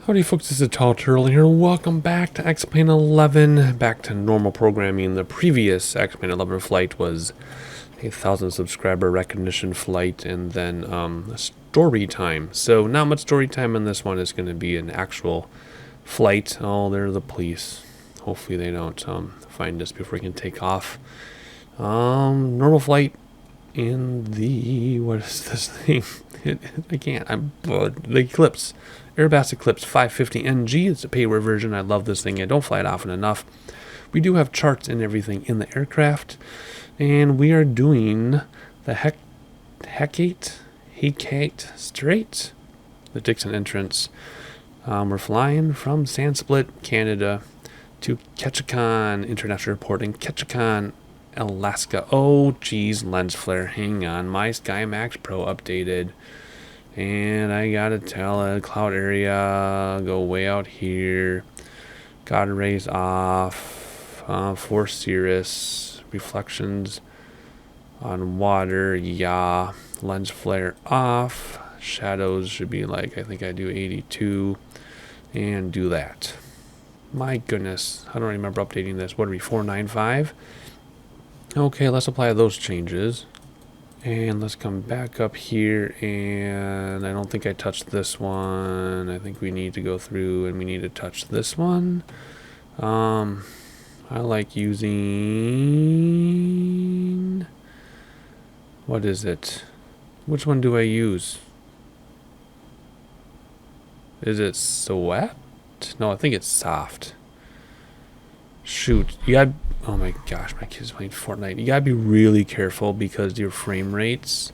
Howdy folks, this is Tall Turtle here. Welcome back to X-Plane 11, back to normal programming. The previous X-Plane 11 flight was a 1,000 subscriber recognition flight and then story time. So not much story time in this one. Is going to be an actual flight. Oh, they're the police. Hopefully they don't find us before we can take off. Normal flight in the, what is this thing? I can't. The Eclipse. Aerobask Eclipse 550 NG. It's a payware version. I love this thing. I don't fly it often enough. We do have charts and everything in the aircraft. And we are doing the Hecate Strait, the Dixon entrance. We're flying from Sandspit, Canada, to Ketchikan International Airport in Ketchikan, Alaska. Oh, geez, lens flare. Hang on. My SkyMaxx Pro updated. And I gotta tell it, cloud area, go way out here. Gotta raise off. For cirrus. Reflections on water. Yeah. Lens flare off. Shadows should be like, I think I do 82. And do that. My goodness. I don't remember updating this. What are we, 495? Okay, let's apply those changes. And let's come back up here, and I don't think I touched this one. I think we need to go through and we need to touch this one. I like using, what is it? Which one do I use? Is it sweat? No, I think it's soft. Shoot, you got, oh my gosh, my kid's playing Fortnite. You gotta be really careful because your frame rates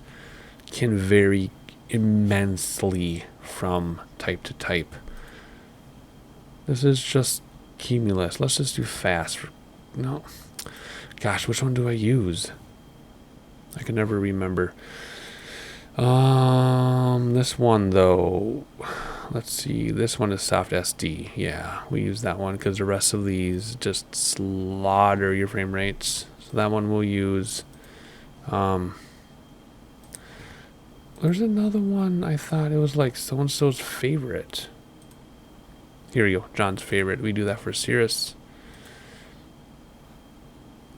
can vary immensely from type to type. This is just cumulus. Let's just do fast. No, gosh, which one do I use? I can never remember. This one though. Let's see, this one is soft SD. Yeah, we use that one because the rest of these just slaughter your frame rates. So that one we'll use. There's another one I thought it was like so-and-so's favorite. Here we go, John's favorite. We do that for cirrus.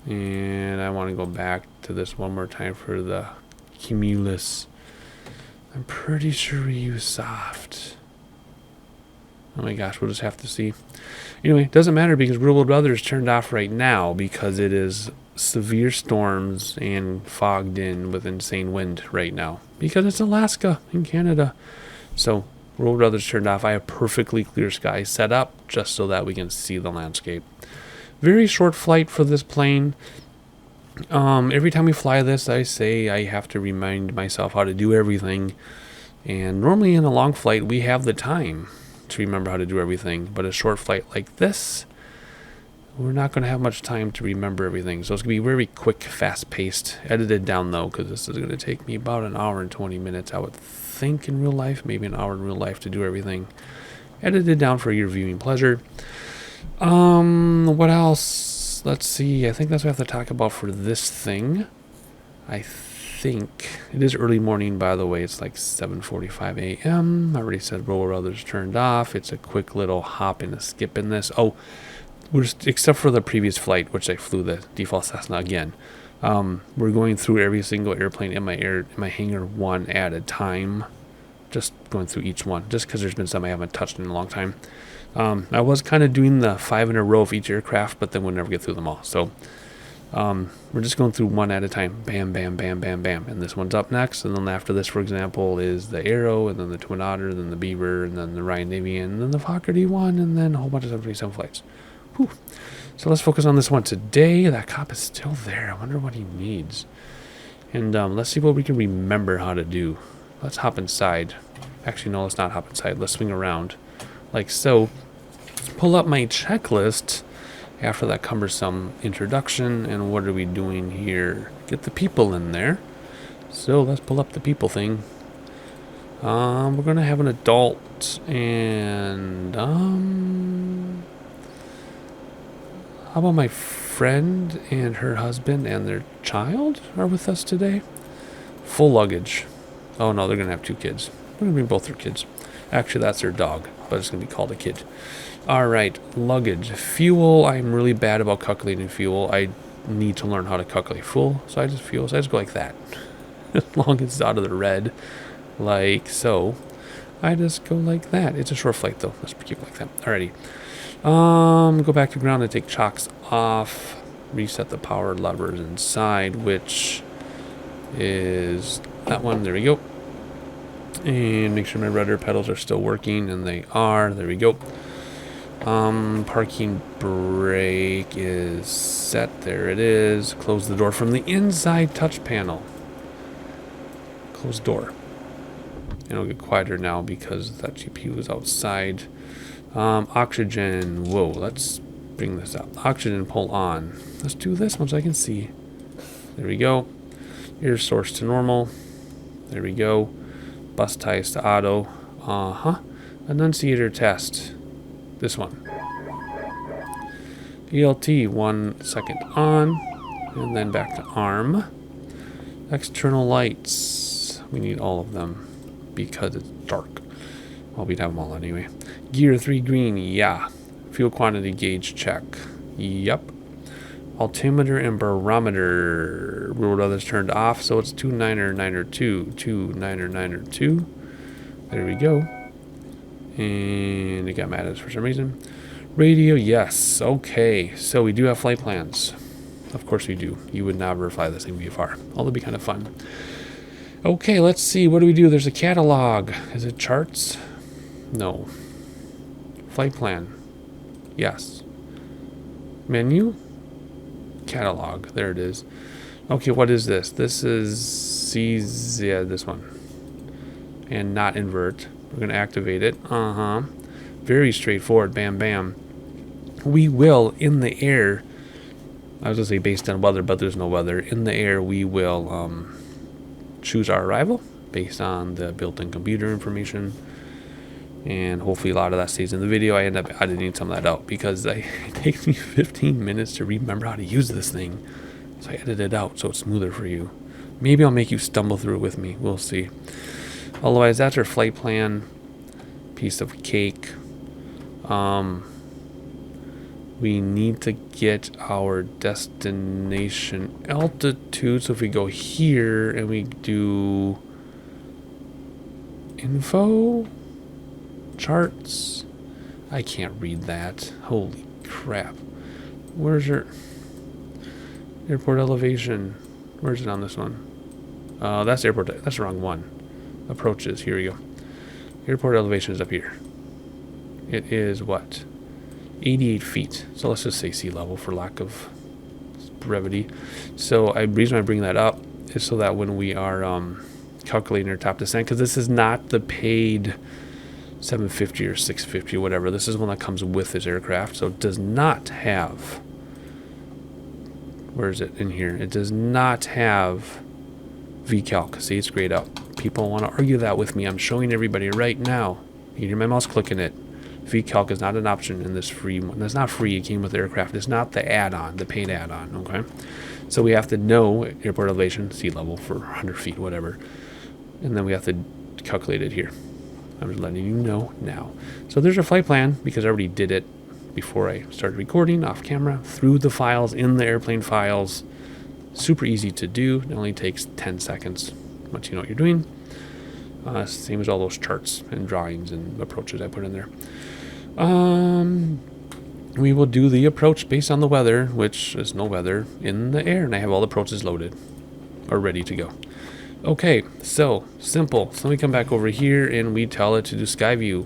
And I want to go back to this one more time for the cumulus. I'm pretty sure we use soft. Oh my gosh, we'll just have to see. Anyway, it doesn't matter because real world weather is turned off right now because it is severe storms and fogged in with insane wind right now. Because it's Alaska in Canada. So, real world weather is turned off. I have perfectly clear skies set up just so that we can see the landscape. Very short flight for this plane. Every time we fly this, I say I have to remind myself how to do everything. And normally in a long flight, we have the time to remember how to do everything, but a short flight like this, we're not going to have much time to remember everything. So it's going to be very quick, fast-paced, edited down though, because this is going to take me about an hour and 20 minutes, I would think, in real life, maybe an hour in real life to do everything. Edited down for your viewing pleasure. What else? Let's see. I think that's what I have to talk about for this thing. I think it is early morning, by the way. It's like 7:45 a.m. I already said roller others turned off. It's a quick little hop and a skip in this. Oh, except for the previous flight, which I flew the default Cessna again. We're going through every single airplane in my hangar one at a time. Just going through each one, just because there's been some I haven't touched in a long time. I was kind of doing the 5 in a row of each aircraft, but then we'll never get through them all. So we're just going through one at a time. Bam, bam, bam, bam, bam. And this one's up next. And then after this, for example, is the Aero, and then the Twin Otter, then the Beaver, and then the Ryan Navy, and then the Fokker D1, and then a whole bunch of 737 flights. Whew. So let's focus on this one today. That cop is still there. I wonder what he needs. And let's see what we can remember how to do. Let's hop inside. Actually, no, let's not hop inside. Let's swing around like so. Pull up my checklist after that cumbersome introduction. And what are we doing here? Get the people in there. So let's pull up the people thing. We're going to have an adult and how about my friend and her husband and their child are with us today? Full luggage. Oh no, they're going to have 2 kids. We're going to bring both their kids. Actually, that's their dog, but it's going to be called a kid. All right, luggage. Fuel, I'm really bad about calculating fuel. I need to learn how to calculate fuel, so I just go like that. As long as it's out of the red, like so. I just go like that. It's a short flight, though. Let's keep it like that. Alrighty. Go back to ground and take chocks off. Reset the power levers inside, which is that one. There we go. And make sure my rudder pedals are still working, and they are. There we go. Parking brake is set. There it is. Close the door from the inside touch panel. Close door. And it'll get quieter now because that GPU is outside. Oxygen. Whoa, let's bring this up. Oxygen pull on. Let's do this once I can see. There we go. Air source to normal. There we go. Bus ties to auto. Annunciator test. This one. ELT 1 second on. And then back to ARM. External lights. We need all of them because it's dark. Well, we'd have them all anyway. Gear 3 green. Yeah. Fuel quantity gauge check. Yep. Altimeter and barometer. Road others turned off, so it's 2992. 2992. There we go. And it got mad at us for some reason. Radio, yes. Okay. So we do have flight plans. Of course we do. You would never fly this thing VFR. Although it'd be kind of fun. Okay, let's see. What do we do? There's a catalog. Is it charts? No. Flight plan. Yes. Menu. Catalog. There it is. Okay, what is this? This is yeah, this one. And not invert. We're going to activate it. Very straightforward. Bam, bam. We will, in the air, I was going to say based on weather, but there's no weather. In the air, we will choose our arrival based on the built-in computer information. And hopefully a lot of that stays in the video. I end up editing some of that out because it takes me 15 minutes to remember how to use this thing. So I edit it out so it's smoother for you. Maybe I'll make you stumble through it with me. We'll see. Otherwise, that's our flight plan. Piece of cake. We need to get our destination altitude. So if we go here and we do info, charts. I can't read that. Holy crap. Where's your airport elevation? Where's it on this one? That's airport. That's the wrong one. Approaches. Here we go. Airport elevation is up here. It is what? 88 feet. So let's just say sea level for lack of brevity. So the reason I bring that up is so that when we are calculating our top descent, because this is not the paid 750 or 650 or whatever. This is one that comes with this aircraft. So it does not have, where is it in here? It does not have VCalc. See, it's grayed out. People want to argue that with me. I'm showing everybody right now. You hear my mouse clicking it. VCalc is not an option in this free one. That's not free. It came with the aircraft. It's not the add-on, the paid add-on, okay? So we have to know airport elevation, sea level for 100 feet, whatever. And then we have to calculate it here. I'm just letting you know now. So there's our flight plan because I already did it before I started recording off camera through the files in the airplane files. Super easy to do. It only takes 10 seconds once you know what you're doing. Same as all those charts and drawings and approaches I put in there. We will do the approach based on the weather, which is no weather in the air, and I have all the approaches loaded or ready to go. Okay, so simple. So we come back over here and we tell it to do sky view,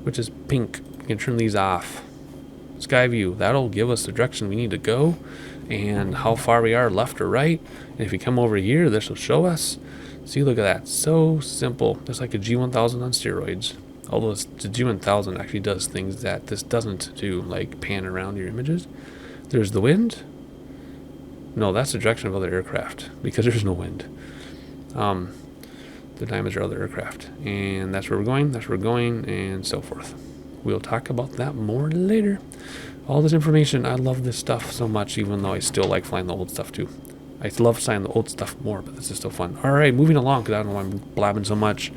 which is pink. You can turn these off. Sky view, that'll give us the direction we need to go and how far we are left or right. And if you come over here, this will show us. See, look at that. So simple. It's like a G1000 on steroids. Although the G1000 actually does things that this doesn't do, like pan around your images. There's the wind. No, that's the direction of other aircraft because there's no wind. The diamonds are other aircraft. And that's where we're going, that's where we're going, and so forth. We'll talk about that more later. All this information, I love this stuff so much, even though I still like flying the old stuff too. I love flying the old stuff more, but this is still fun. All right, moving along, because I don't know why I'm blabbing so much.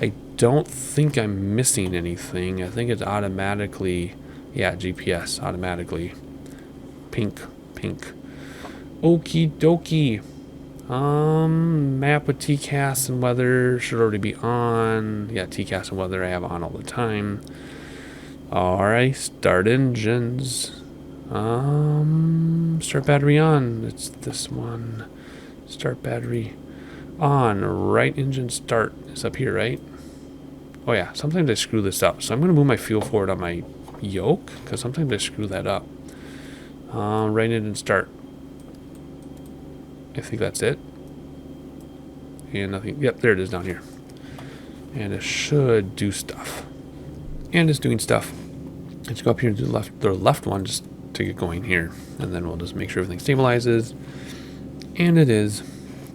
I don't think I'm missing anything. I think it's automatically, yeah, GPS automatically. Pink. Okie dokie. Map with TCAS and weather should already be on. Yeah, TCAS and weather I have on all the time. Alright, start engines. Start battery on. It's this one. Start battery on. Right engine start. It's up here, right? Oh yeah, sometimes I screw this up. So I'm going to move my fuel forward on my yoke, because sometimes I screw that up. Right engine start. I think that's it. And nothing. Yep, there it is down here. And it should do stuff. And it's doing stuff. Let's go up here and do the left one just to get going here. And then we'll just make sure everything stabilizes. And it is.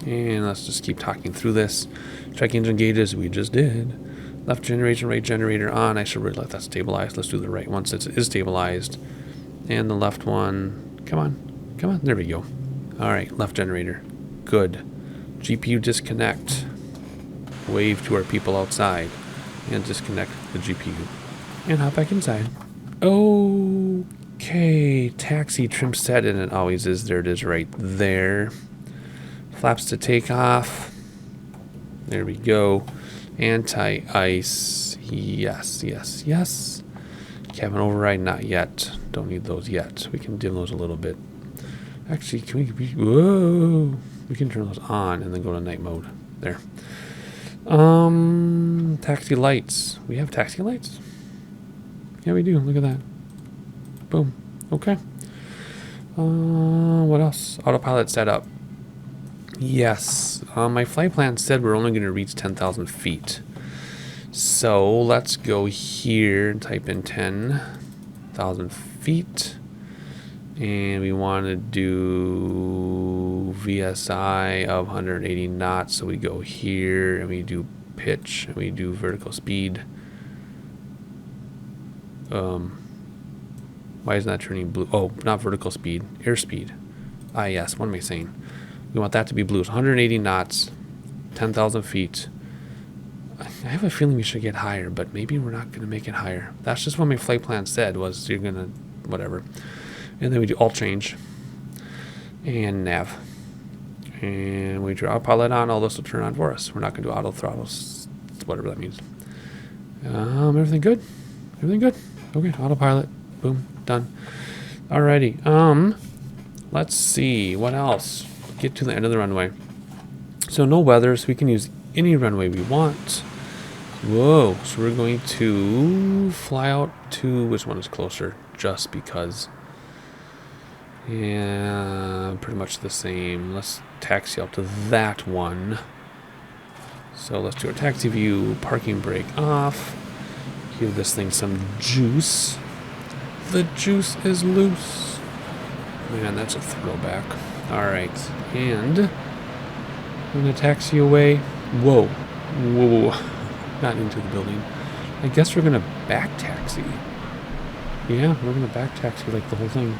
And let's just keep talking through this. Check engine gauges. We just did. Left generator, right generator on. I should really let that stabilize. Let's do the right one since it is stabilized. And the left one. Come on. Come on. There we go. Alright, left generator. Good. GPU disconnect. Wave to our people outside. And disconnect the GPU. And hop back inside. Okay. Taxi trim set, and it always is. There it is right there. Flaps to take off. There we go. Anti-ice. Yes, yes, yes. Cabin override, not yet. Don't need those yet. We can dim those a little bit. Actually, can we... Whoa! We can turn those on and then go to night mode. There. Taxi lights. We have taxi lights? Yeah, we do. Look at that. Boom. Okay. What else? Autopilot setup. Yes. My flight plan said we're only going to reach 10,000 feet. So let's go here and type in 10,000 feet. And we want to do VSI of 180 knots. So we go here and we do pitch and we do vertical speed. Why isn't that turning blue? Oh, not vertical speed, airspeed. Ah, yes. What am I saying? We want that to be blue. It's 180 knots, 10,000 feet. I have a feeling we should get higher, but maybe we're not going to make it higher. That's just what my flight plan said was you're going to, whatever. And then we do alt change and nav. And we do autopilot on. All this will turn on for us. We're not going to do auto throttles, whatever that means. Everything good? Everything good? Okay, autopilot. Boom, done. Alrighty. Let's see. What else? Get to the end of the runway. So no weather, so we can use any runway we want. Whoa. So we're going to fly out to... Which one is closer? Just because... Yeah, pretty much the same. Let's taxi out to that one. So let's do our taxi view, parking brake off. Give this thing some juice. The juice is loose. Man, that's a throwback. Alright, and I'm going to taxi away. Whoa. Whoa. Not into the building. I guess we're going to back taxi. Yeah, we're going to back taxi like the whole thing.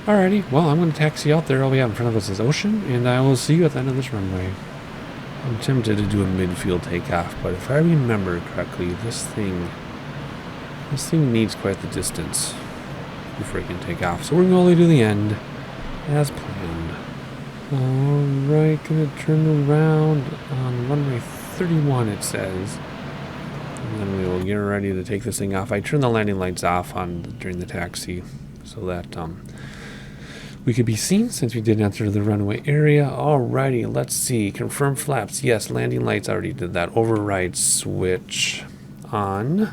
Alrighty, well, I'm going to taxi out there. All we have in front of us is ocean, and I will see you at the end of this runway. I'm tempted to do a midfield takeoff, but if I remember correctly, this thing needs quite the distance before it can take off. So we're going to only do the end, as planned. Alright, going to turn around on runway 31, it says. And then we will get ready to take this thing off. I turned the landing lights off during the taxi, so that we could be seen since we did enter the runway area. Alrighty, let's see. Confirm flaps. Yes, landing lights. I already did that. Override switch on.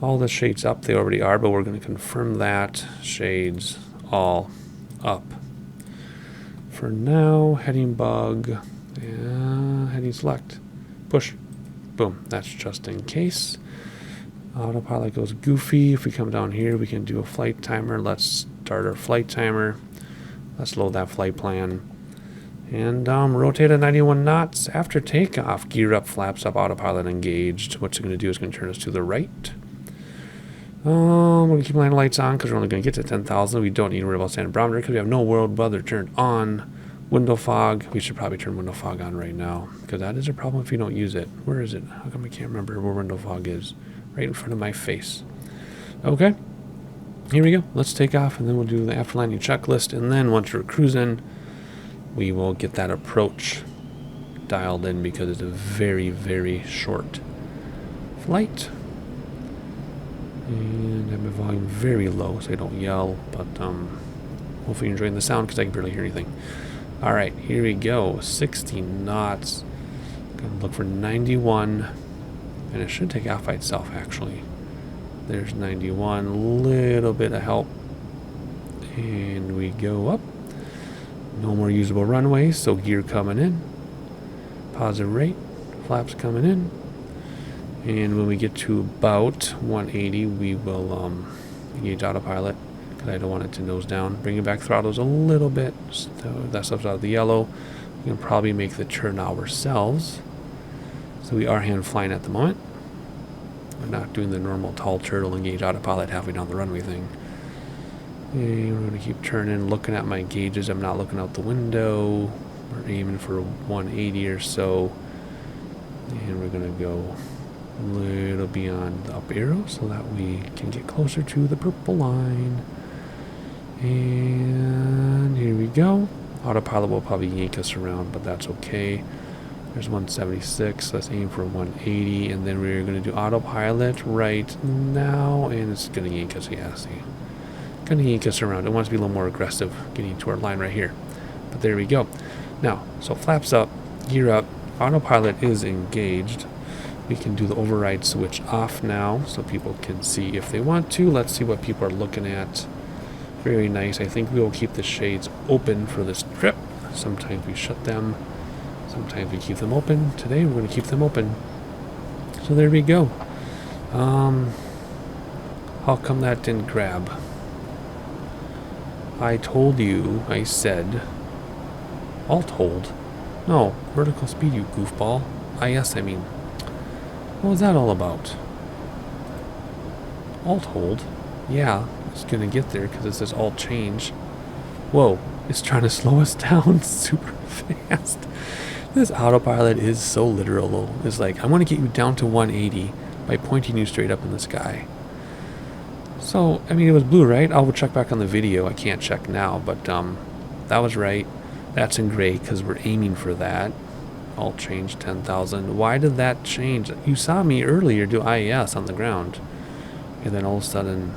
All the shades up. They already are, but we're going to confirm that. Shades all up. For now, heading bug. Yeah, heading select. Push. Boom. That's just in case. Autopilot goes goofy. If we come down here, we can do a flight timer. Let's start our flight timer. Let's load that flight plan. And rotate at 91 knots. After takeoff, gear up, flaps up, autopilot engaged. What's it going to do is going to turn us to the right. We're going to keep landing lights on because we're only going to get to 10,000. We don't need to worry about standard barometer because we have no world weather turned on. Window fog. We should probably turn window fog on right now, because that is a problem if you don't use it. Where is it? How come I can't remember where window fog is? Right in front of my face. Okay. Here we go. Let's take off, and then we'll do the after landing checklist, and then once we're cruising, we will get that approach dialed in, because it's a very, very short flight. And I have my volume very low so I don't yell, but hopefully you're enjoying the sound, because I can barely hear anything. Alright, here we go. 60 knots. Gonna look for 91, and it should take off by itself, actually. There's 91, little bit of help, and we go up. No more usable runway, so gear coming in, positive rate, flaps coming in, and when we get to about 180, we will engage autopilot, because I don't want it to nose down. Bring it back throttles a little bit, so that stuff's out of the yellow. We can probably make the turn ourselves, so we are hand flying at the moment. We're not doing the normal tall turtle engage autopilot halfway down the runway thing. And we're going to keep turning, looking at my gauges. I'm not looking out the window. We're aiming for 180 or so. And we're going to go a little beyond the up arrow so that we can get closer to the purple line. And here we go. Autopilot will probably yank us around, but that's okay. There's 176, let's aim for 180, and then we're going to do autopilot right now, and it's going to yank us, yeah, see. Going to yank us around. It wants to be a little more aggressive, getting to our line right here. But there we go. Now, so flaps up, gear up, autopilot is engaged. We can do the override switch off now, so people can see if they want to. Let's see what people are looking at. Very nice. I think we will keep the shades open for this trip. Sometimes we shut them. Sometimes we keep them open. Today we're going to keep them open. So there we go. How come that didn't grab? I told you, I said, alt hold. No, vertical speed, you goofball. IS, I mean. What was that all about? Alt hold? Yeah, it's going to get there because it says alt change. Whoa, it's trying to slow us down super fast. This autopilot is so literal. It's like, I want to get you down to 180 by pointing you straight up in the sky. So, I mean, it was blue, right? I'll check back on the video. I can't check now, but that was right. That's in gray because we're aiming for that. All change 10,000. Why did that change? You saw me earlier do IES on the ground, and then all of a sudden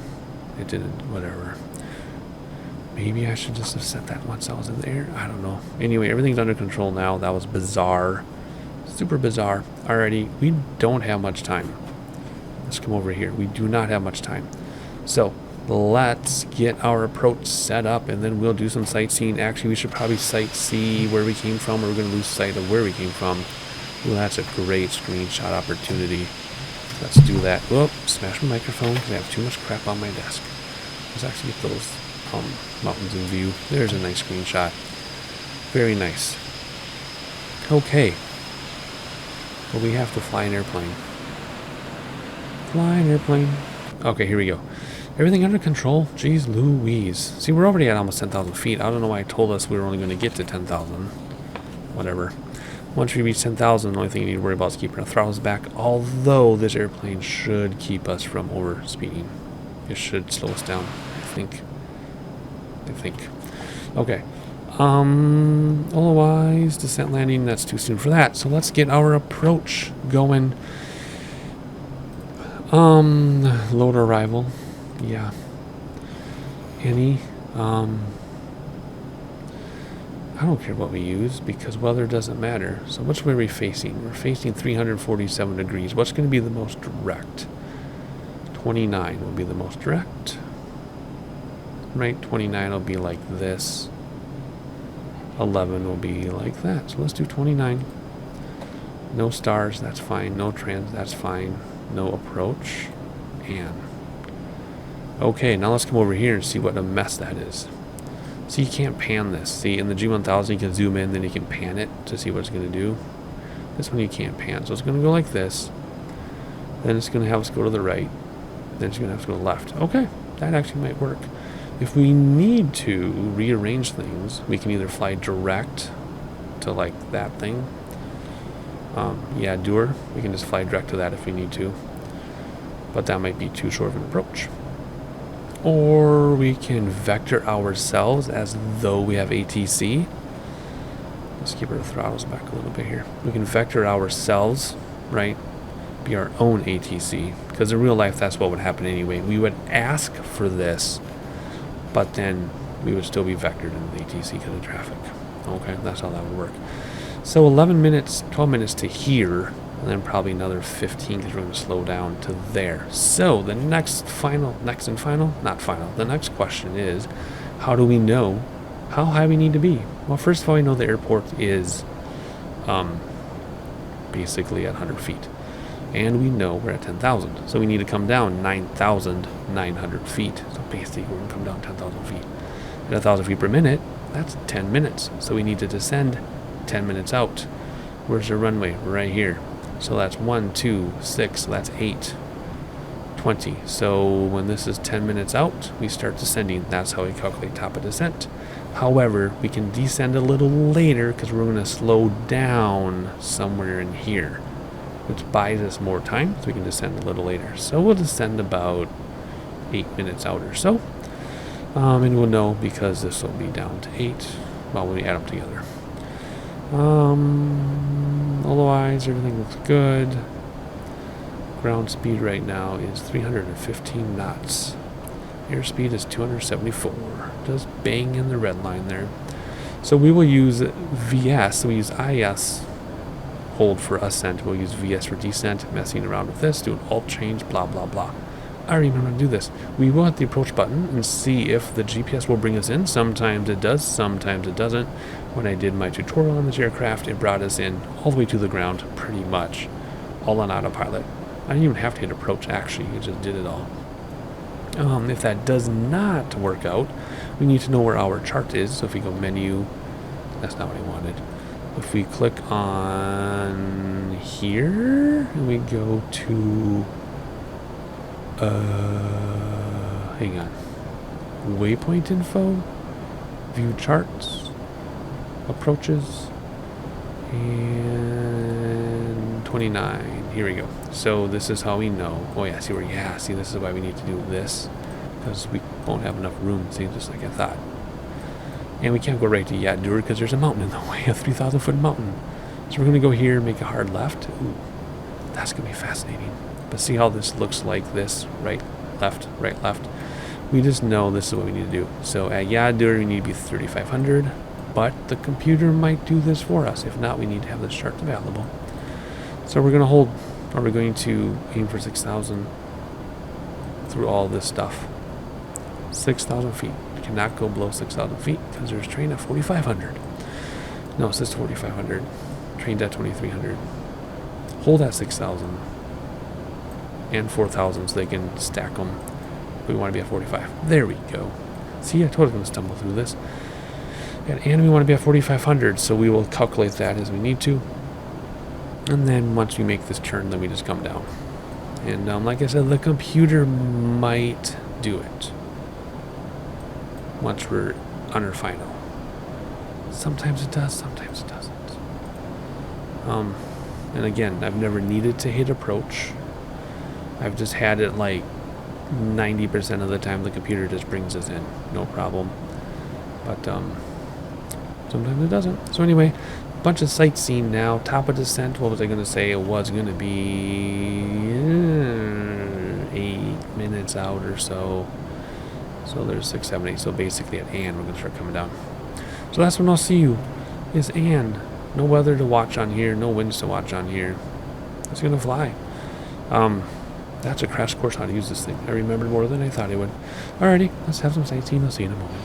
it didn't, whatever. Maybe I should just have set that once I was in the air. I don't know. Anyway, everything's under control now. That was bizarre. Super bizarre. Alrighty, we don't have much time. Let's come over here. We do not have much time. So let's get our approach set up, and then we'll do some sightseeing. Actually, we should probably sightsee where we came from, or we're going to lose sight of where we came from. Ooh, that's a great screenshot opportunity. Let's do that. Whoop, smash my microphone because I have too much crap on my desk. Let's actually get those mountains in view. There's a nice screenshot. Very nice. Okay. But we have to fly an airplane. Fly an airplane. Okay, here we go. Everything under control? Jeez Louise. See, we're already at almost 10,000 feet. I don't know why it told us we were only going to get to 10,000. Whatever. Once we reach 10,000, the only thing you need to worry about is keeping our throttles back. Although this airplane should keep us from over speeding. It should slow us down, I think. Okay. Otherwise, descent landing, that's too soon for that. So let's get our approach going. Load arrival. Yeah. Any. I don't care what we use because weather doesn't matter. So which way are we facing? We're facing 347 degrees. What's going to be the most direct? 29 will be the most direct. Right, 29 will be like this. 11 will be like that. So let's do 29. No stars, that's fine. No trans, that's fine. No approach. And okay, now let's come over here and see what a mess that is. See, you can't pan this. See, in the G1000 you can zoom in, then you can pan it to see what it's going to do. This one you can't pan. So it's going to go like this. Then it's going to have us go to the right. Then it's going to have to go left. Okay, that actually might work. If we need to rearrange things, we can either fly direct to like that thing. Yeah, Doer. We can just fly direct to that if we need to. But that might be too short of an approach. Or we can vector ourselves as though we have ATC. Let's keep our throttles back a little bit here. We can vector ourselves, right? Be our own ATC. Because in real life, that's what would happen anyway. We would ask for this, but then we would still be vectored into the ATC because of traffic. Okay, that's how that would work. So 11 minutes, 12 minutes to here, and then probably another 15 because we're going to slow down to there. So the next question is, how do we know how high we need to be? Well, first of all, we know the airport is basically at 100 feet. And we know we're at 10,000. So we need to come down 9,900 feet. So basically, we're going to come down 10,000 feet. At 1,000 feet per minute, that's 10 minutes. So we need to descend 10 minutes out. Where's the runway? Right here. So that's 1, 2, 6. So that's 8, 20. So when this is 10 minutes out, we start descending. That's how we calculate top of descent. However, we can descend a little later because we're going to slow down somewhere in here, which buys us more time, so we can descend a little later. So we'll descend about 8 minutes out or so. And we'll know because this will be down to 8 when we add them together. Otherwise, everything looks good. Ground speed right now is 315 knots. Airspeed is 274. Just bang in the red line there. So we will use VS, so we use IS hold for ascent. We'll use VS for descent, messing around with this, do an alt change, blah, blah, blah. I remember to do this. We will hit the approach button and see if the GPS will bring us in. Sometimes it does, sometimes it doesn't. When I did my tutorial on this aircraft, it brought us in all the way to the ground, pretty much, all on autopilot. I didn't even have to hit approach, actually. It just did it all. If that does not work out, we need to know where our chart is. So if we go menu, that's not what I wanted. If we click on here and we go to hang on, waypoint info, view charts, approaches, and 29. Here we go. So this is how we know. Oh yeah, see this is why we need to do this, because we won't have enough room. See, just like I thought. And we can't go right to Yadur because there's a mountain in the way, a 3,000 foot mountain. So we're going to go here and make a hard left. Ooh, that's going to be fascinating. But see how this looks like this, right, left, right, left. We just know this is what we need to do. So at Yadur, we need to be 3,500, but the computer might do this for us. If not, we need to have this chart available. So we're going to hold, or we're going to aim for 6,000 through all this stuff. 6,000 feet. You cannot go below 6,000 feet because there's train at 4,500. No, it says 4,500. Trained at 2,300. Hold at 6,000 and 4,000 so they can stack them. We want to be at 45. There we go. See, I told you I was going to stumble through this. And we want to be at 4,500, so we will calculate that as we need to. And then once we make this turn, then we just come down. And like I said, the computer might do it once we're under final. Sometimes it does, sometimes it doesn't. And again, I've never needed to hit approach. I've just had it like 90% of the time the computer just brings us in, no problem. But sometimes it doesn't. So anyway, a bunch of sightseeing now. Top of descent, what was I going to say? It was going to be 8 minutes out or so. So there's 6, 7, 8. So basically at Ann, we're going to start coming down. So that's when I'll see you, is Ann. No weather to watch on here, no winds to watch on here. It's going to fly. That's a crash course how to use this thing. I remembered more than I thought I would. Alrighty, let's have some sightseeing. I'll see you in a moment.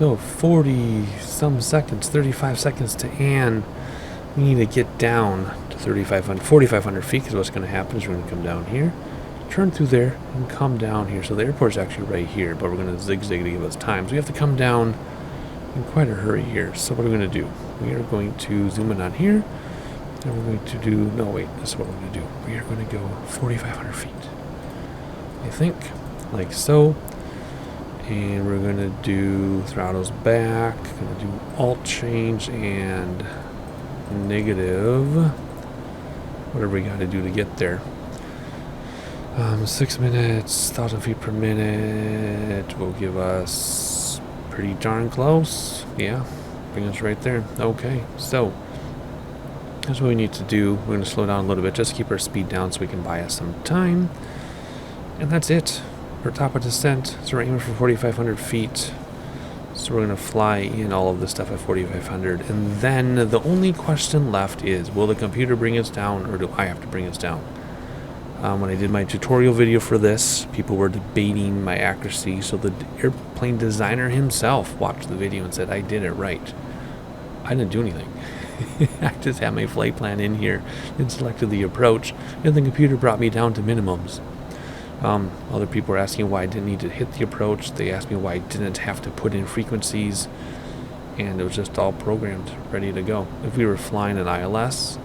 So 40 some seconds, 35 seconds to Ann. We need to get down to 4,500 feet, because what's going to happen is we're going to come down here, turn through there, and come down here. So the airport's actually right here, but we're going to zigzag to give us time. So we have to come down in quite a hurry here. So what are we going to do? We are going to zoom in on here, and we're going to do, no wait, this is what we're going to do. We are going to go 4,500 feet, I think, like so. And we're going to do throttles back, going to do alt change and negative, whatever we got to do to get there. 6 minutes, 1,000 feet per minute will give us pretty darn close. Yeah, bring us right there. Okay, so that's what we need to do. We're going to slow down a little bit, just keep our speed down so we can buy us some time. And that's it for top of descent. So we're aiming for 4,500 feet. So we're going to fly in all of this stuff at 4,500. And then the only question left is, will the computer bring us down, or do I have to bring us down? When I did my tutorial video for this, people were debating my accuracy. So the airplane designer himself watched the video and said, I did it right. I didn't do anything. I just had my flight plan in here and selected the approach, and the computer brought me down to minimums. Other people were asking why I didn't need to hit the approach. They asked me why I didn't have to put in frequencies, and it was just all programmed, ready to go. If we were flying an ILS,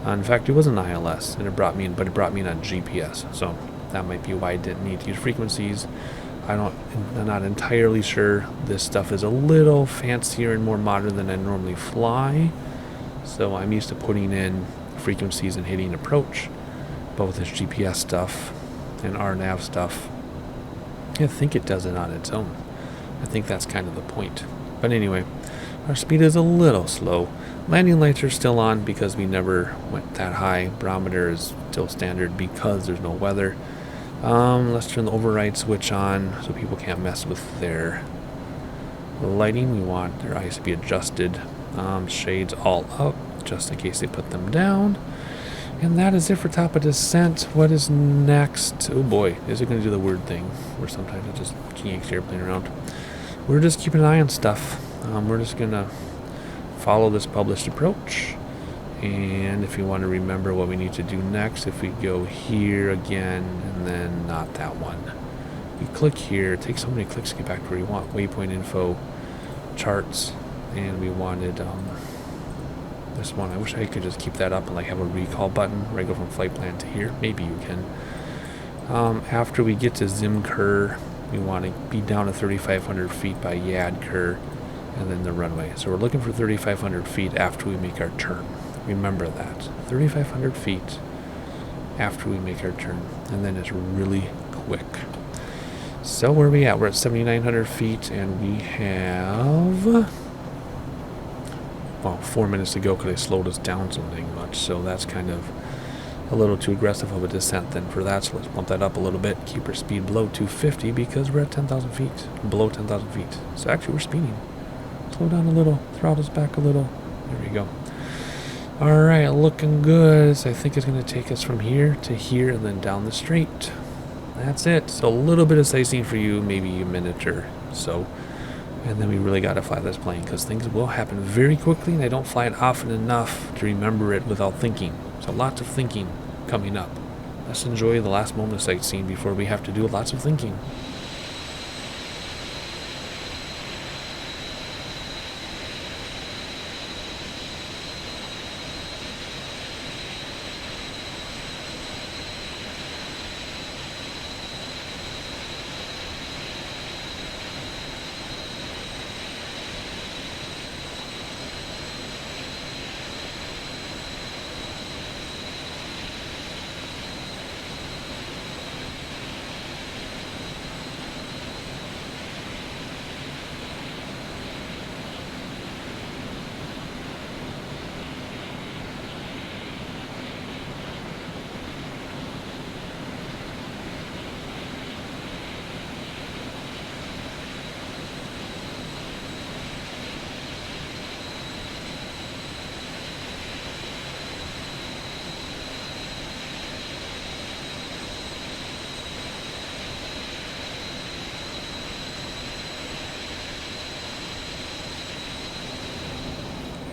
in fact, it was an ILS, and it brought me in, but it brought me in on GPS, so that might be why I didn't need to use frequencies. I'm not entirely sure. This stuff is a little fancier and more modern than I normally fly, so I'm used to putting in frequencies and hitting approach. But with this GPS stuff and RNAV stuff, I think it does it on its own. I think that's kind of the point. But anyway, our speed is a little slow. Landing lights are still on because we never went that high. Barometer is still standard because there's no weather. Let's turn the override switch on so people can't mess with their lighting. We want their eyes to be adjusted. Shades all up just in case they put them down. And that is it for top of descent. What is next? Oh boy, is it going to do the weird thing where sometimes it just yanks the airplane around. We're just keeping an eye on stuff. We're just going to follow this published approach. And if you want to remember what we need to do next, if we go here again, and then not that one. We click here. It takes so many clicks to get back to where you want. Waypoint info, charts, and we wanted this one. I wish I could just keep that up and like have a recall button where I go from flight plan to here. Maybe you can. After we get to Zimker, we want to be down to 3,500 feet by Yadker, and then the runway. So we're looking for 3,500 feet after we make our turn. Remember that. 3,500 feet after we make our turn. And then it's really quick. So where are we at? We're at 7,900 feet, and we have 4 minutes to go because they slowed us down so dang much. So that's kind of a little too aggressive of a descent then for that. So let's bump that up a little bit. Keep our speed below 250 because we're at 10,000 feet. Below 10,000 feet. So actually we're speeding. Slow down a little. Throttles back a little. There we go. Alright, looking good. So I think it's going to take us from here to here and then down the Strait. That's it. So a little bit of sightseeing for you, maybe a minute or so. And then we really got to fly this plane because things will happen very quickly, and I don't fly it often enough to remember it without thinking. So lots of thinking coming up. Let's enjoy the last moment of sightseeing before we have to do lots of thinking.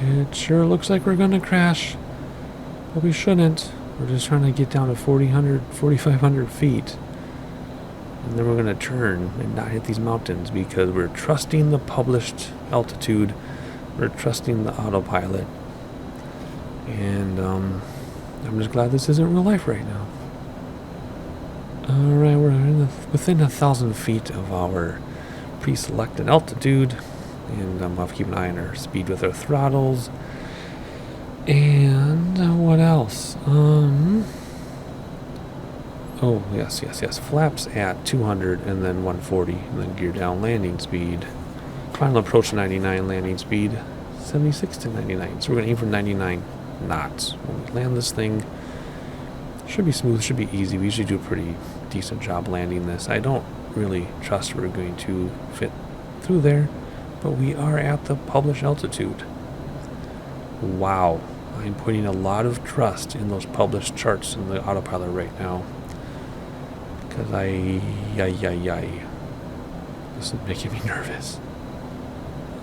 It sure looks like we're gonna crash, but we shouldn't. We're just trying to get down to 4,500 feet. And then we're gonna turn and not hit these mountains because we're trusting the published altitude. We're trusting the autopilot. And I'm just glad this isn't real life right now. Alright, we're within 1,000 feet of our pre-selected altitude. And I'll have to keep an eye on our speed with our throttles. And what else? Oh, yes. Flaps at 200 and then 140. And then gear down landing speed. Final approach 99 landing speed. 76 to 99. So we're going to aim for 99 knots. When we land this thing, should be smooth, should be easy. We usually do a pretty decent job landing this. I don't really trust we're going to fit through there, but we are at the published altitude. Wow. I'm putting a lot of trust in those published charts in the autopilot right now. Because this is making me nervous.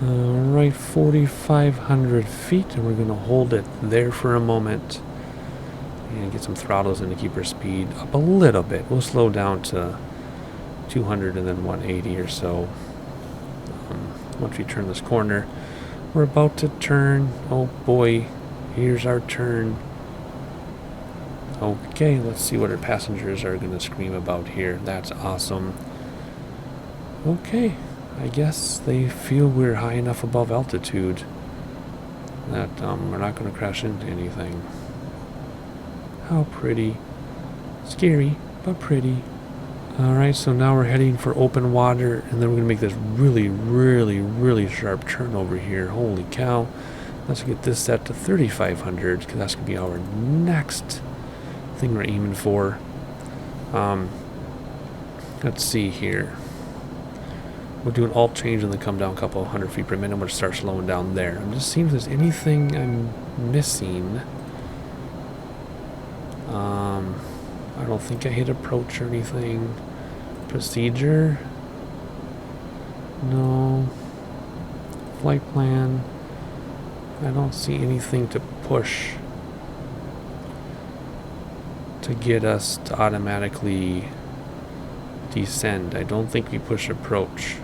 Alright, 4,500 feet, and we're going to hold it there for a moment. And get some throttles in to keep our speed up a little bit. We'll slow down to 200 and then 180 or so. Once we turn this corner, we're about to turn. Oh boy, here's our turn. Okay, let's see what our passengers are going to scream about here. That's awesome. Okay, I guess they feel we're high enough above altitude that we're not going to crash into anything. How pretty. Scary, but pretty. Alright, so now we're heading for open water, and then we're going to make this really sharp turn over here. Holy cow. Let's get this set to 3,500, because that's going to be our next thing we're aiming for. Let's see here. We'll do an alt change and then come down a couple hundred feet per minute. I'm going to start slowing down there. I'm just seeing if there's anything I'm missing. I don't think I hit approach or anything. Procedure? No. Flight plan? I don't see anything to push to get us to automatically descend. I don't think we push approach.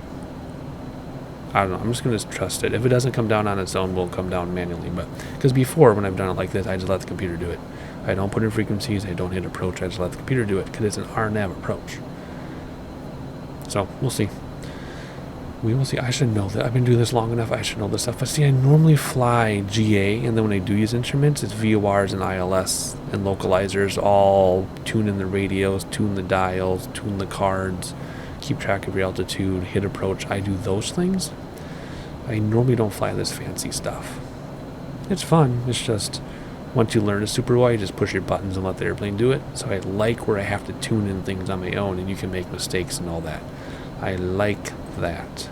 I don't know. I'm just going to trust it. If it doesn't come down on its own, we'll come down manually. But because before, when I've done it like this, I just let the computer do it. I don't put in frequencies. I don't hit approach. I just let the computer do it because it's an RNAV approach. So we'll see. We will see. I should know that. I've been doing this long enough. I should know this stuff. But see, I normally fly GA, and then when I do use instruments, it's VORs and ILS and localizers, all tune in the radios, tune the dials, tune the cards, keep track of your altitude, hit approach. I do those things. I normally don't fly this fancy stuff. It's fun. It's just once you learn it super well, you just push your buttons and let the airplane do it. So I like where I have to tune in things on my own, and you can make mistakes and all that. I like that.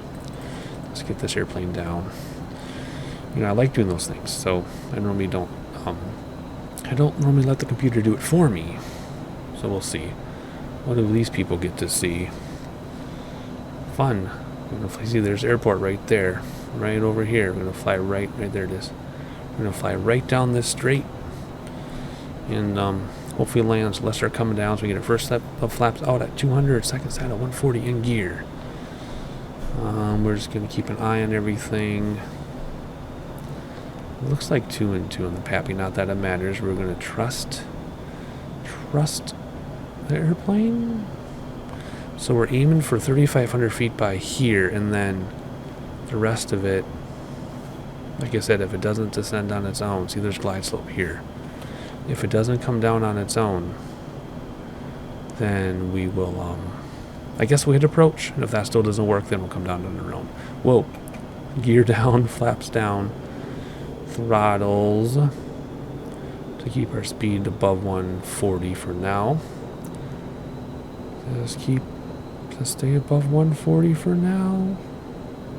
Let's get this airplane down. You know, I like doing those things, so I normally don't normally let the computer do it for me. So we'll see. What do these people get to see? Fun. See, there's airport right there, right over here. We're gonna fly right there. It is. We're gonna fly right down this strait, and hopefully lands unless they're coming down. So we get our first set of flaps out at 200, second set at 140 in gear. We're just gonna keep an eye on everything. It looks like 2 and 2 on the PAKT. Not that it matters. We're gonna trust the airplane. So we're aiming for 3,500 feet by here, and then the rest of it, like I said, if it doesn't descend on its own, see there's glide slope here. If it doesn't come down on its own, then we will, I guess we'll hit approach. And if that still doesn't work, then we'll come down on our own. Whoa. Gear down, flaps down, throttles to keep our speed above 140 for now. Let's stay above 140 for now.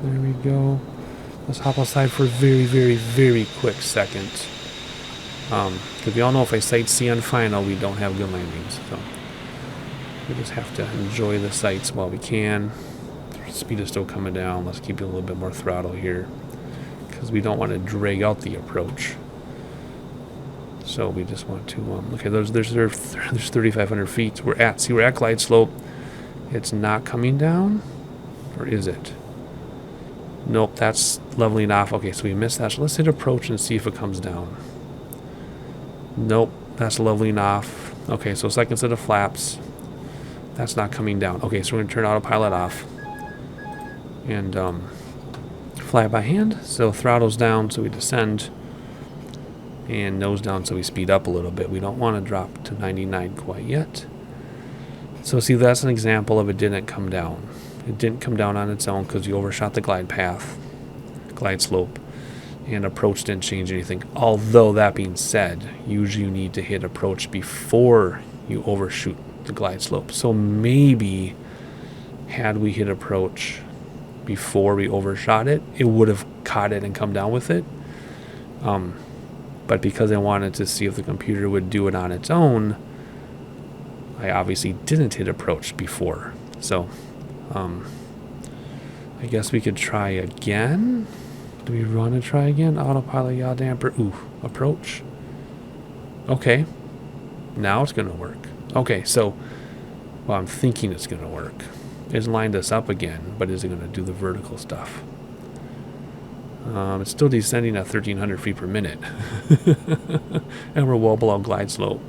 There we go. Let's hop outside for a very quick second. Because we all know if I sightsee on final, we don't have good landings. So we just have to enjoy the sights while we can. The speed is still coming down. Let's keep it a little bit more throttle here. because we don't want to drag out the approach. So we just want to, okay, there's 3,500 feet. We're at glide slope. It's not coming down, or is it? Nope, that's leveling off. Okay, so we missed that. So let's hit approach and see if it comes down. Nope, that's leveling off. Okay, so second set of flaps. That's not coming down. Okay, so we're going to turn autopilot off. And fly by hand. So throttle's down, so we descend. And nose down, so we speed up a little bit. We don't want to drop to 99 quite yet. So see, that's an example of it didn't come down. It didn't come down on its own because you overshot the glide path, glide slope, and approach didn't change anything. Although, that being said, usually you need to hit approach before you overshoot the glide slope. So maybe had we hit approach before we overshot it, it would have caught it and come down with it. But because I wanted to see if the computer would do it on its own, I obviously didn't hit approach before. So I guess we could try again. Do we want to try again? Autopilot, yaw damper. Ooh, approach. Okay. Now it's going to work. Okay, so, well, I'm thinking it's going to work. It's lined us up again, but is it going to do the vertical stuff? It's still descending at 1,300 feet per minute. And we're well below glide slope.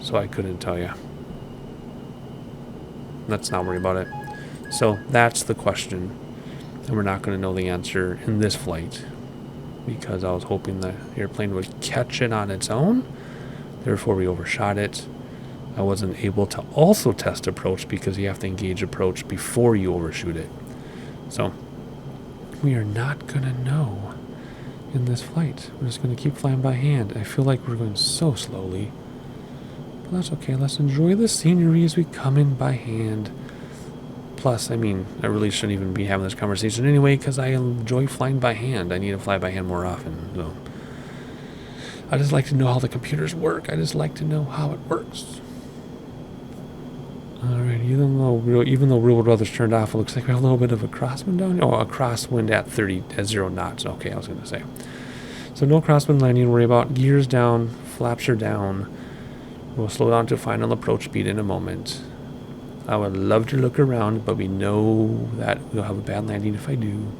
So I couldn't tell you. Let's not worry about it. So that's the question. And we're not going to know the answer in this flight, because I was hoping the airplane would catch it on its own. Therefore, we overshot it. I wasn't able to also test approach because you have to engage approach before you overshoot it. So we are not going to know in this flight. We're just going to keep flying by hand. I feel like we're going so slowly. But that's okay. Let's enjoy the scenery as we come in by hand. Plus, I mean, I really shouldn't even be having this conversation anyway because I enjoy flying by hand. I need to fly by hand more often. So I just like to know how the computers work. I just like to know how it works. Alright, even though real world weather's turned off, it looks like we have a little bit of a crosswind down here. Oh, a crosswind at 0 knots. Okay, I was going to say. So no crosswind landing, worry about. Gears down, flaps are down. We'll slow down to final approach speed in a moment. I would love to look around, but we know that we'll have a bad landing if I do.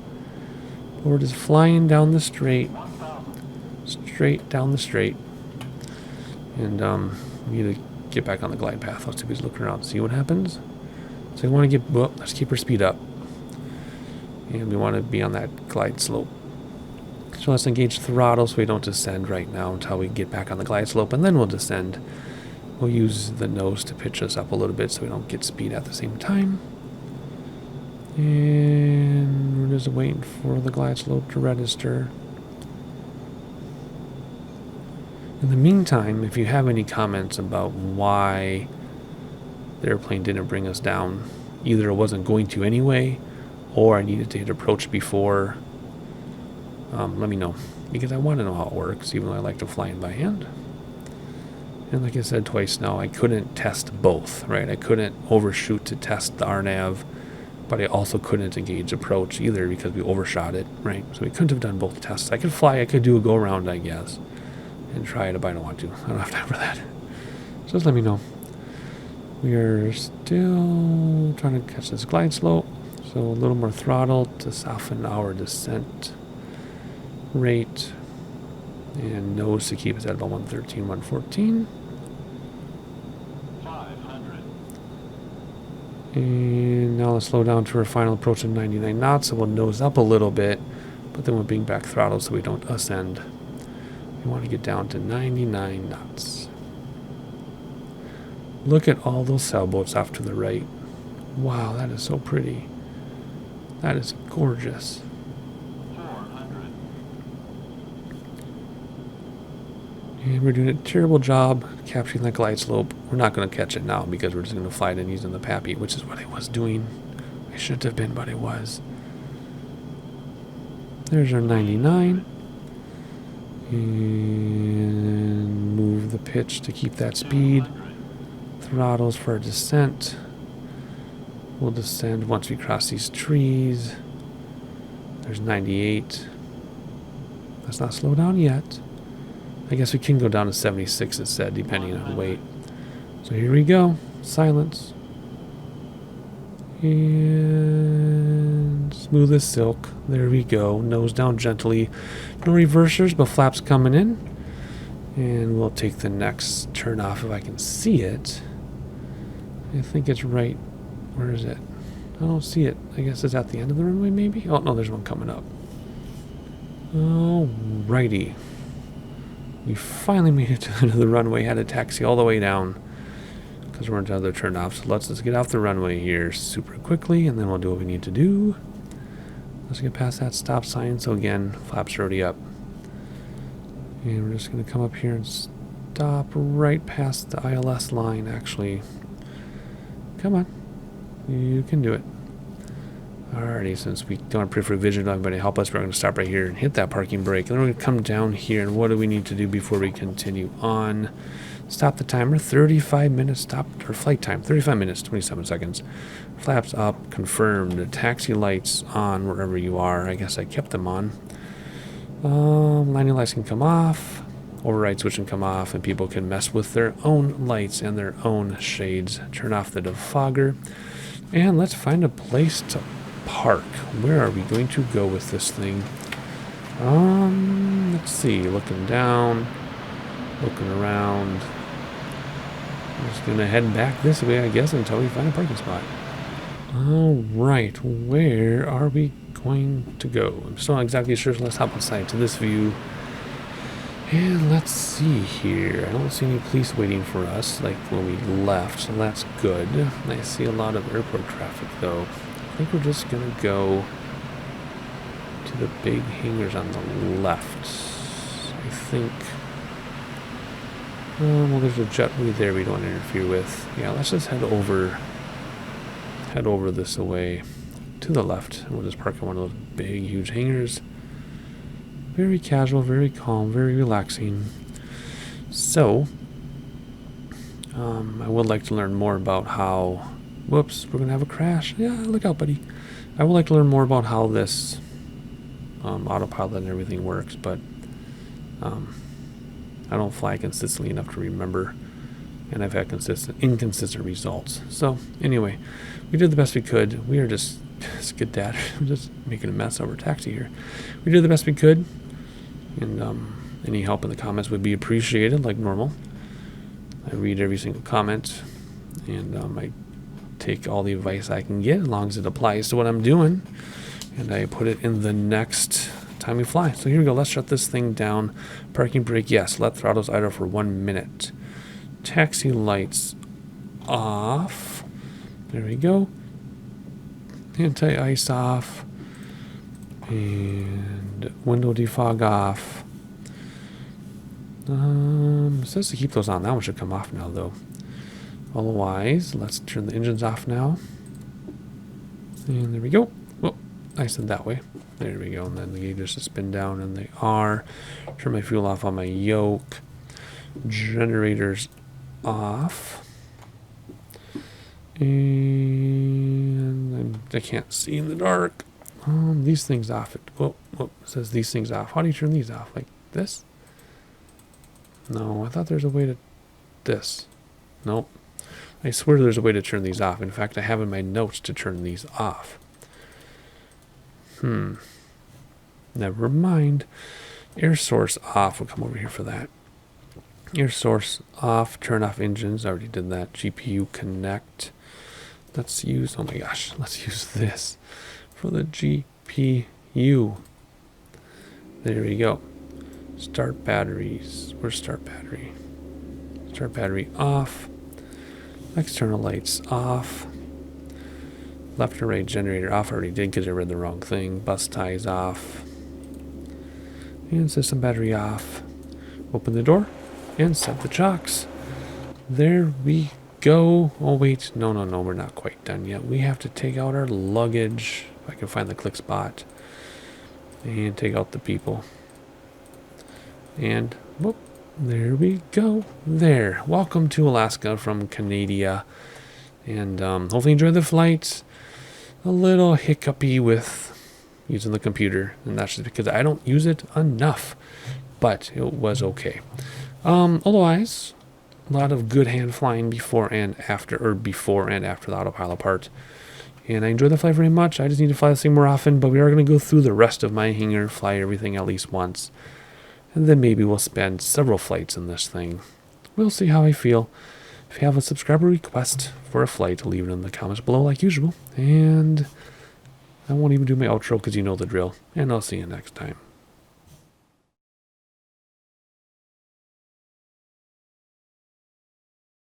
But we're just flying down the straight. Straight down the straight. And we need to get back on the glide path. Let's see if he's looking around, see what happens. So we want to well, let's keep our speed up. And we want to be on that glide slope. So let's engage throttle so we don't descend right now until we get back on the glide slope, and then we'll descend. We'll use the nose to pitch us up a little bit so we don't get speed at the same time. And we're just waiting for the glide slope to register. In the meantime, if you have any comments about why the airplane didn't bring us down, either it wasn't going to anyway, or I needed to hit approach before, let me know. Because I want to know how it works, even though I like to fly in by hand. And like I said twice now, I couldn't test both, right? I couldn't overshoot to test the RNAV, but I also couldn't engage approach either because we overshot it, right? So we couldn't have done both tests. I could fly, I could do a go-around, I guess, and try it, but I don't want to. I don't have time for that. So just let me know. We are still trying to catch this glide slope, so a little more throttle to soften our descent rate, and nose to keep us at about 113, 114. 500. And now let's slow down to our final approach of 99 knots, so we'll nose up a little bit, but then we'll bring back throttle so we don't ascend. We want to get down to 99 knots. Look at all those sailboats off to the right. Wow, that is so pretty. That is gorgeous. 400. And we're doing a terrible job capturing that glide slope. We're not going to catch it now because we're just going to fly it in using the PAKT, which is what I was doing. I shouldn't have been, but I was. There's our 99. And move the pitch to keep that speed. Throttles for our descent. We'll descend once we cross these trees. There's 98. Let's not slow down yet. I guess we can go down to 76, it said, depending on weight. So here we go. Silence. And smooth as silk. There we go. Nose down gently. No reversers, but flaps coming in. And we'll take the next turn off if I can see it. I think it's right. Where is it? I don't see it. I guess it's at the end of the runway, maybe? Oh, no, there's one coming up. Alrighty. We finally made it to the end of the runway. Had to taxi all the way down because we're into other turnoffs. So let's just get off the runway here super quickly, and then we'll do what we need to do. Let's get past that stop sign. So again, flaps are already up. And we're just going to come up here and stop right past the ILS line, actually. Come on. You can do it. Alrighty, since we don't have peripheral vision, don't have anybody to help us, we're going to stop right here and hit that parking brake. And then we're going to come down here, and what do we need to do before we continue on? Stop the timer, 35 minutes, or flight time, 35 minutes, 27 seconds. Flaps up, confirmed. Taxi lights on wherever you are. I guess I kept them on. Landing lights can come off. Override switch can come off, and people can mess with their own lights and their own shades. Turn off the defogger. And let's find a place to park. Where are we going to go with this thing? Let's see. Looking down, looking around. I'm just gonna head back this way, I guess, until we find a parking spot. All right, where are we going to go? I'm still not exactly sure, so let's hop inside to this view. And let's see here. I don't see any police waiting for us like when we left, so that's good. I see a lot of airport traffic, though. I think we're just gonna go to the big hangars on the left. I think. Well, there's a jetway there we don't want to interfere with. Yeah, let's just head over this way to the left, and we'll just park in one of those big, huge hangars. Very casual, very calm, very relaxing. So, I would like to learn more about how. Whoops, we're gonna have a crash. Yeah, look out, buddy. I would like to learn more about how this autopilot and everything works, but I don't fly consistently enough to remember, and I've had inconsistent results. So anyway, we did the best we could. We are just skedaddering. We're just making a mess of our taxi here. We did the best we could, and any help in the comments would be appreciated, like normal. I read every single comment, and I take all the advice I can get as long as it applies to what I'm doing, and I put it in the next time we fly. So here we go. Let's shut this thing down. Parking brake, yes. Let throttles idle for 1 minute. Taxi lights off. There we go. Anti-ice off. And window defog off. It says to keep those on. That one should come off now, though. Otherwise, let's turn the engines off now. And there we go. Oh, I said that way. There we go. And then the gauges should spin down, and they are. Turn my fuel off on my yoke. Generators off. And I can't see in the dark. These things off. It says these things off. How do you turn these off? Like this? No, I thought there's a way to this. Nope. I swear there's a way to turn these off. In fact, I have in my notes to turn these off. Never mind. Air source off. We'll come over here for that. Air source off. Turn off engines. I already did that. GPU connect. Let's use, oh my gosh, let's use this for the GPU. There we go. Start batteries. Where's start battery? Start battery off. External lights off. Left and right generator off. I already did because I read the wrong thing. Bus ties off. And system battery off. Open the door and set the chocks. There we go. Oh wait, no, we're not quite done yet. We have to take out our luggage. If I can find the click spot. And take out the people. And whoop, there we go. There. Welcome to Alaska from Canada. And hopefully enjoy the flight. A little hiccupy with using the computer, and that's just because I don't use it enough. But it was okay. Otherwise, a lot of good hand flying before and after the autopilot part. And I enjoy the flight very much. I just need to fly this thing more often, but we are going to go through the rest of my hangar, fly everything at least once. And then maybe we'll spend several flights in this thing. We'll see how I feel. If you have a subscriber request for a flight, leave it in the comments below like usual. And I won't even do my outro because you know the drill. And I'll see you next time.